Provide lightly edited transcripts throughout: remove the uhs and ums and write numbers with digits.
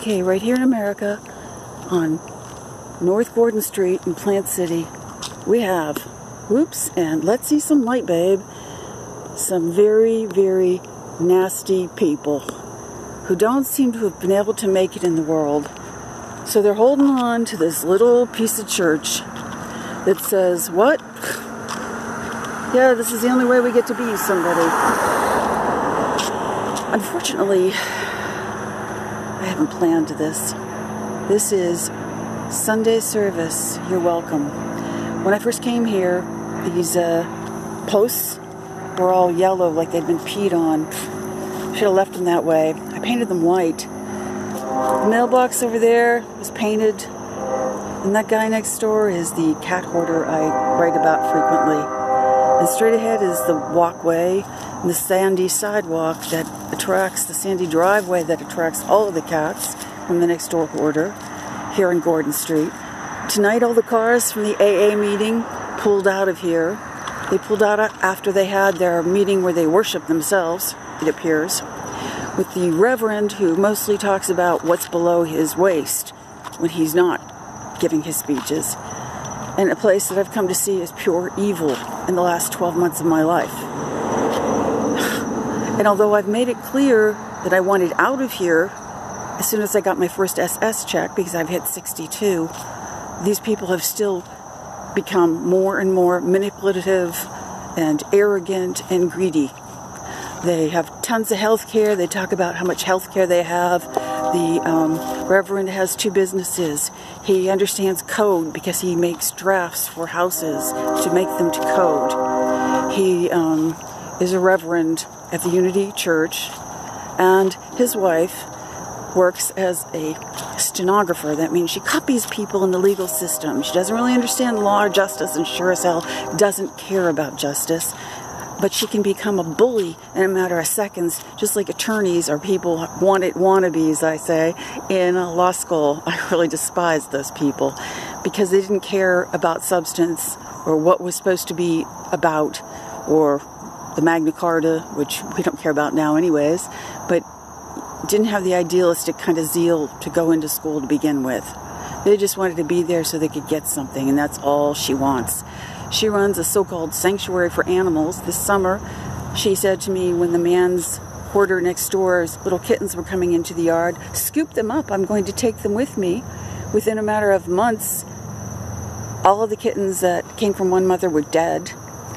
Okay, right here in America, on North Gordon Street in Plant City, we have, whoops, and let's see some light, babe, some very, very nasty people who don't seem to have been able to make it in the world. So they're holding on to this little piece of church that says, what? Yeah, this is the only way we get to be somebody. Unfortunately, I haven't planned this. This is Sunday service. You're welcome. When I first came here, these posts were all yellow, like they'd been peed on. Should have left them that way. I painted them white. The mailbox over there was painted, and that guy next door is the cat hoarder I write about frequently. And straight ahead is the walkway and the sandy sidewalk that attracts, the sandy driveway that attracts all of the cats from the next door hoarder here in Gordon Street. Tonight all the cars from the AA meeting pulled out of here. They pulled out after they had their meeting where they worship themselves, it appears, with the reverend who mostly talks about what's below his waist when he's not giving his speeches. And a place that I've come to see is pure evil in the last 12 months of my life. And although I've made it clear that I wanted out of here as soon as I got my first SS check, because I've hit 62, these people have still become more and more manipulative and arrogant and greedy. They have tons of health care. They talk about how much health care they have. The Reverend has 2 businesses. He understands code because he makes drafts for houses to make them to code. He is a Reverend at the Unity Church, and his wife works as a stenographer. That means she copies people in the legal system. She doesn't really understand law or justice, and sure as hell doesn't care about justice. But she can become a bully in a matter of seconds, just like attorneys or people wannabes, I say, in a law school. I really despise those people because they didn't care about substance or what was supposed to be about, or the Magna Carta, which we don't care about now anyways, but didn't have the idealistic kind of zeal to go into school to begin with. They just wanted to be there so they could get something, and that's all she wants. She runs a so-called sanctuary for animals. This summer, she said to me when the man's hoarder next door's little kittens were coming into the yard, scoop them up, I'm going to take them with me. Within a matter of months, all of the kittens that came from one mother were dead.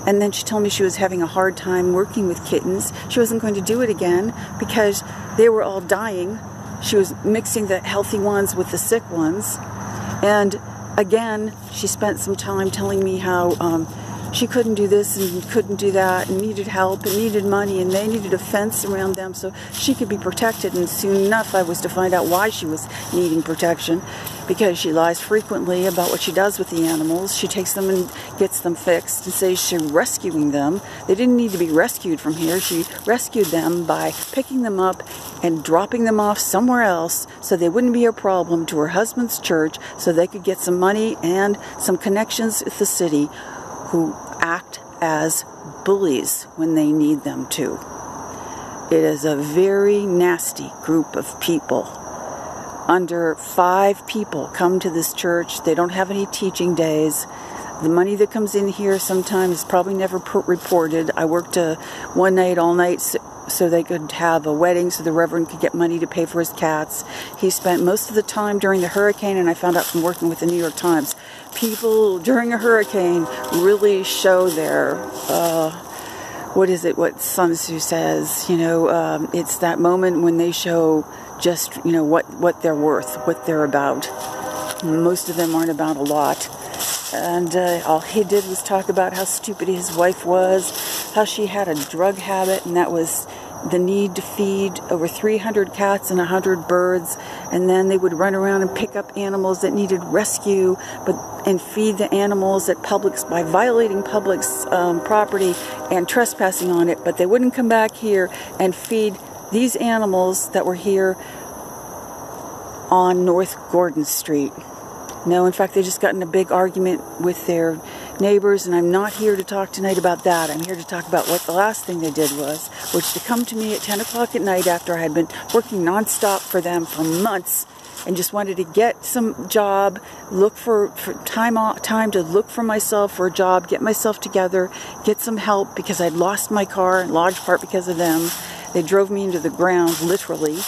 And then she told me she was having a hard time working with kittens. She wasn't going to do it again because they were all dying. She was mixing the healthy ones with the sick ones. And again, she spent some time telling me how she couldn't do this and couldn't do that and needed help and needed money, and they needed a fence around them so she could be protected. And soon enough I was to find out why she was needing protection, because she lies frequently about what she does with the animals. She takes them and gets them fixed and says she's rescuing them. They didn't need to be rescued from here. She rescued them by picking them up and dropping them off somewhere else so they wouldn't be a problem to her husband's church, so they could get some money and some connections with the city, who act as bullies when they need them to. It is a very nasty group of people. Under 5 people come to this church. They don't have any teaching days. The money that comes in here sometimes is probably never reported. I worked one night all night so they could have a wedding so the Reverend could get money to pay for his cats. He spent most of the time during the hurricane, and I found out from working with the New York Times, people during a hurricane really show their, what Sun Tzu says, it's that moment when they show just, what they're worth, what they're about. Most of them aren't about a lot. And all he did was talk about how stupid his wife was, how she had a drug habit, and that was the need to feed over 300 cats and 100 birds, and then they would run around and pick up animals that needed rescue, and feed the animals at Publix by violating Publix property and trespassing on it, but they wouldn't come back here and feed these animals that were here on North Gordon Street. No, in fact, they just got in a big argument with their neighbors, and I'm not here to talk tonight about that. I'm here to talk about what the last thing they did was to come to me at 10 o'clock at night after I had been working nonstop for them for months and just wanted to get some job, look for time to look for myself for a job, get myself together, get some help because I'd lost my car in large part because of them. They drove me into the ground, literally.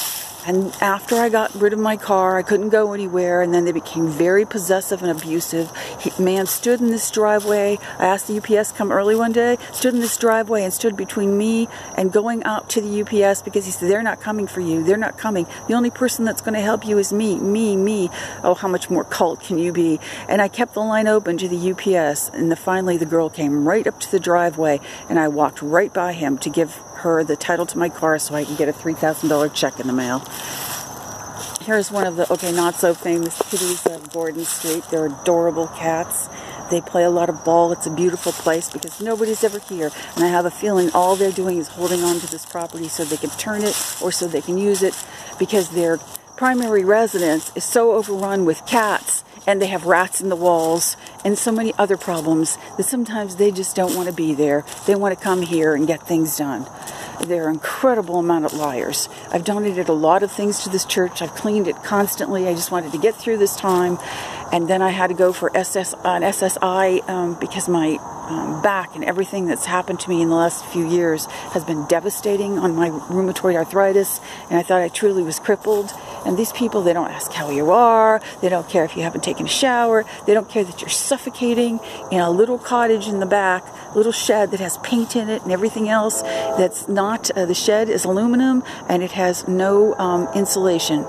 And after I got rid of my car, I couldn't go anywhere, and then they became very possessive and abusive. Man stood in this driveway. I asked the UPS to come early one day, stood in this driveway and stood between me and going out to the UPS because he said, they're not coming for you. They're not coming. The only person that's going to help you is me. Oh, how much more cult can you be? And I kept the line open to the UPS, and finally the girl came right up to the driveway, and I walked right by him to give her the title to my car so I can get a $3,000 check in the mail. Here's one of the, not so famous kitties of Gordon Street. They're adorable cats. They play a lot of ball. It's a beautiful place because nobody's ever here. And I have a feeling all they're doing is holding on to this property so they can turn it or so they can use it because their primary residence is so overrun with cats and they have rats in the walls and so many other problems that sometimes they just don't want to be there. They want to come here and get things done. They're an incredible amount of liars. I've donated a lot of things to this church. I've cleaned it constantly. I just wanted to get through this time. And then I had to go for SSI because my back and everything that's happened to me in the last few years has been devastating on my rheumatoid arthritis. And I thought I truly was crippled. And these people, they don't ask how you are. They don't care if you haven't taken a shower. They don't care that you're suffocating in a little cottage in the back, little shed that has paint in it and everything else. That's not, the shed is aluminum and it has no insulation.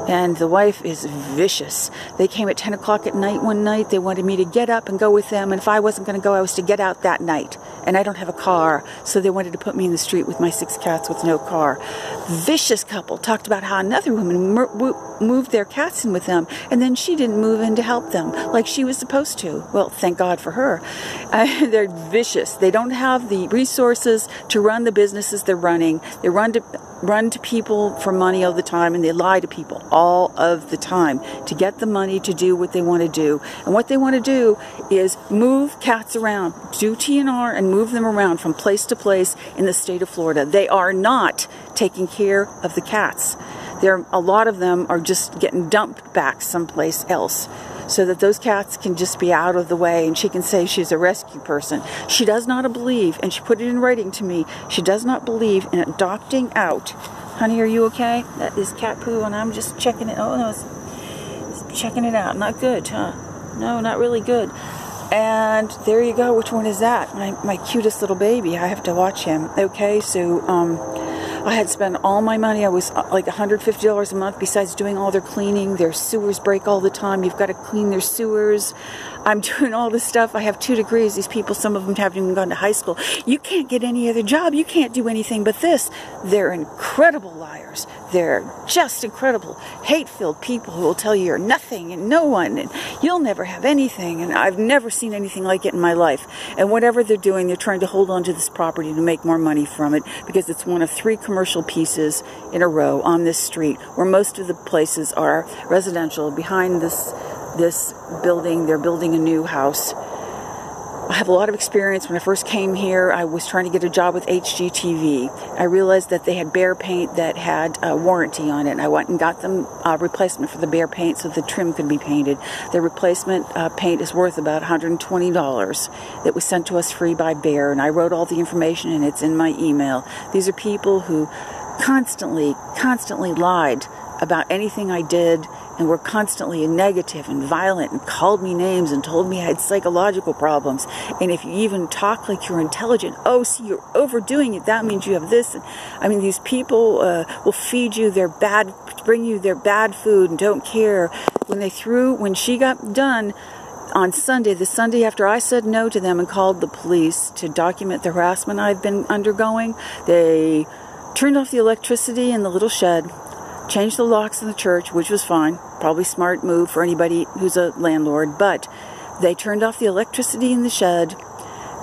And the wife is vicious. They came at 10 o'clock at night one night. They wanted me to get up and go with them. And if I wasn't going to go, I was to get out that night. And I don't have a car. So they wanted to put me in the street with my 6 cats with no car. Vicious couple talked about how another woman moved their cats in with them. And then she didn't move in to help them like she was supposed to. Well, thank God for her. They're vicious. They don't have the resources to run the businesses they're running. They run to people for money all the time, and they lie to people all of the time to get the money to do what they want to do. And what they want to do is move cats around, do TNR and move them around from place to place in the state of Florida. They are not taking care of the cats. A lot of them are just getting dumped back someplace else so that those cats can just be out of the way and she can say she's a rescue person. She does not believe, and she put it in writing to me, she does not believe in adopting out. Honey, are you okay? That is cat poo and I'm just checking it. Oh no, it's checking it out. Not good, huh? No, not really good. And there you go. Which one is that? My cutest little baby. I have to watch him. Okay, so I had spent all my money. I was like $150 a month besides doing all their cleaning. Their sewers break all the time. You've got to clean their sewers. I'm doing all this stuff. I have 2 degrees. These people, some of them haven't even gone to high school. You can't get any other job. You can't do anything but this. They're incredible liars. They're just incredible, hate-filled people who will tell you you're nothing and no one and you'll never have anything. And I've never seen anything like it in my life. And whatever they're doing, they're trying to hold on to this property to make more money from it because it's one of 3 commercial pieces in a row on this street where most of the places are residential. Behind this building, they're building a new house. I have a lot of experience. When I first came here, I was trying to get a job with HGTV. I realized that they had Behr paint that had a warranty on it, and I went and got them a replacement for the Behr paint so the trim could be painted. The replacement paint is worth about $120. It was sent to us free by Behr, and I wrote all the information, and it's in my email. These are people who constantly lied about anything I did and were constantly negative and violent and called me names and told me I had psychological problems. And if you even talk like you're intelligent, oh, see, you're overdoing it, that means you have this. And, I mean, these people will feed you bring you their bad food and don't care. When she got done on Sunday, the Sunday after I said no to them and called the police to document the harassment I've been undergoing, they turned off the electricity in the little shed, changed the locks in the church, which was fine. Probably smart move for anybody who's a landlord. But they turned off the electricity in the shed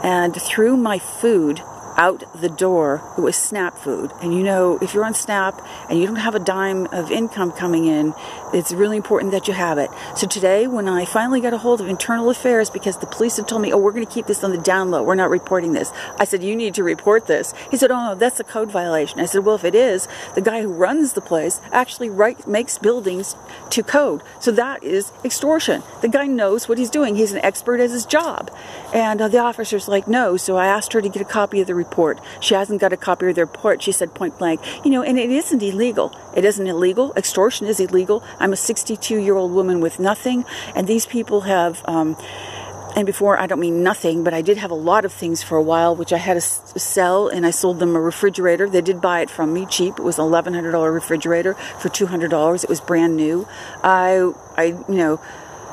and threw my food out the door. It was SNAP food. And you know, if you're on SNAP and you don't have a dime of income coming in, it's really important that you have it. So today, when I finally got a hold of Internal Affairs, because the police had told me, oh, we're going to keep this on the down low, we're not reporting this. I said, you need to report this. He said, oh, no, that's a code violation. I said, well, if it is, the guy who runs the place actually makes buildings to code. So that is extortion. The guy knows what he's doing. He's an expert at his job. And the officer's like, no. So I asked her to get a copy of the report. She hasn't got a copy of the report. She said point blank, you know, and it isn't illegal. It isn't illegal. Extortion is illegal. I'm a 62-year-old woman with nothing, and these people have, and before, I don't mean nothing, but I did have a lot of things for a while, which I had to sell, and I sold them a refrigerator. They did buy it from me cheap. It was an $1,100 refrigerator for $200. It was brand new. I you know,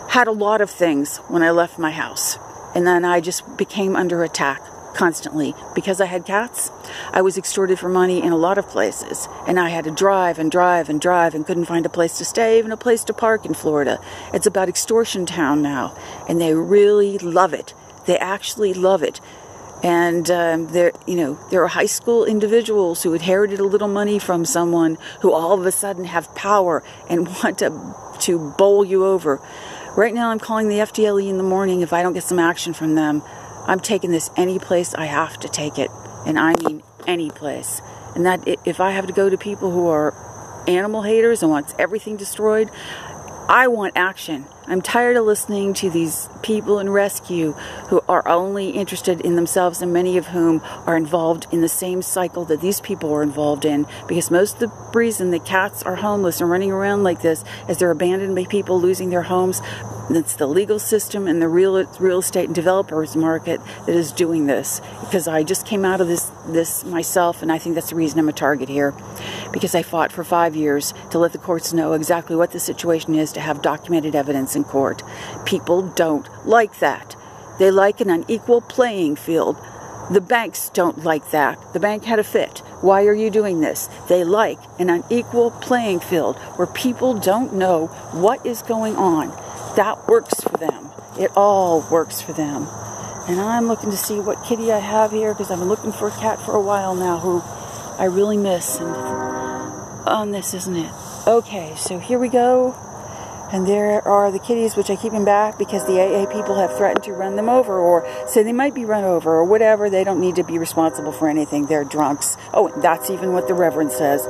had a lot of things when I left my house, and then I just became under attack constantly. Because I had cats, I was extorted for money in a lot of places, and I had to drive and drive and drive and couldn't find a place to stay, even a place to park in Florida. It's about extortion town now, and they really love it. They actually love it. And there are high school individuals who inherited a little money from someone who all of a sudden have power and want to bowl you over. Right now I'm calling the FDLE in the morning. If I don't get some action from them, I'm taking this any place I have to take it. And I mean any place. And that if I have to go to people who are animal haters and wants everything destroyed, I want action. I'm tired of listening to these people in rescue who are only interested in themselves, and many of whom are involved in the same cycle that these people are involved in. Because most of the reason that cats are homeless and running around like this is they're abandoned by people losing their homes. It's the legal system and the real estate and developers market that is doing this. Because I just came out of this myself, and I think that's the reason I'm a target here. Because I fought for 5 years to let the courts know exactly what the situation is, to have documented evidence in court. People don't like that. They like an unequal playing field. The banks don't like that. The bank had a fit. Why are you doing this? They like an unequal playing field where people don't know what is going on. That works for them. It all works for them. And I'm looking to see what kitty I have here, because I've been looking for a cat for a while now who I really miss. And on this, isn't it? Okay, so here we go. And there are the kitties, which I keep in back because the AA people have threatened to run them over, or say they might be run over, or whatever. They don't need to be responsible for anything. They're drunks. Oh, that's even what the Reverend says.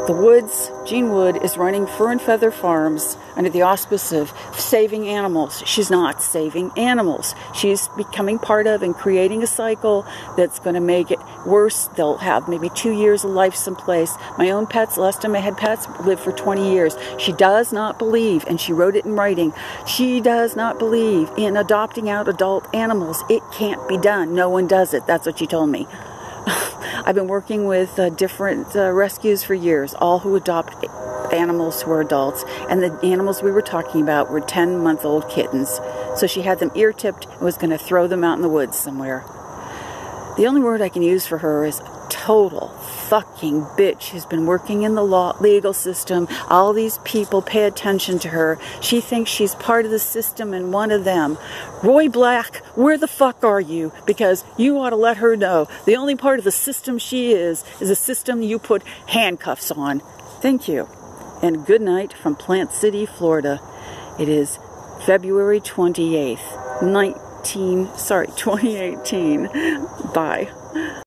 The Woods, Jean Wood, is running Fur and Feather Farms under the auspice of saving animals. She's not saving animals. She's becoming part of and creating a cycle that's going to make it worse. They'll have maybe 2 years of life someplace. My own pets, last time I had pets, lived for 20 years. She does not believe, and she wrote it in writing, she does not believe in adopting out adult animals. It can't be done. No one does it. That's what she told me. I've been working with different rescues for years, all who adopt animals who are adults, and the animals we were talking about were 10-month-old kittens. So she had them ear-tipped and was going to throw them out in the woods somewhere. The only word I can use for her is total fucking bitch who's been working in the legal system. All these people pay attention to her. She thinks she's part of the system and one of them. Roy Black, where the fuck are you? Because you ought to let her know the only part of the system she is a system you put handcuffs on. Thank you. And good night from Plant City, Florida. It is February 28th, 2018. Bye.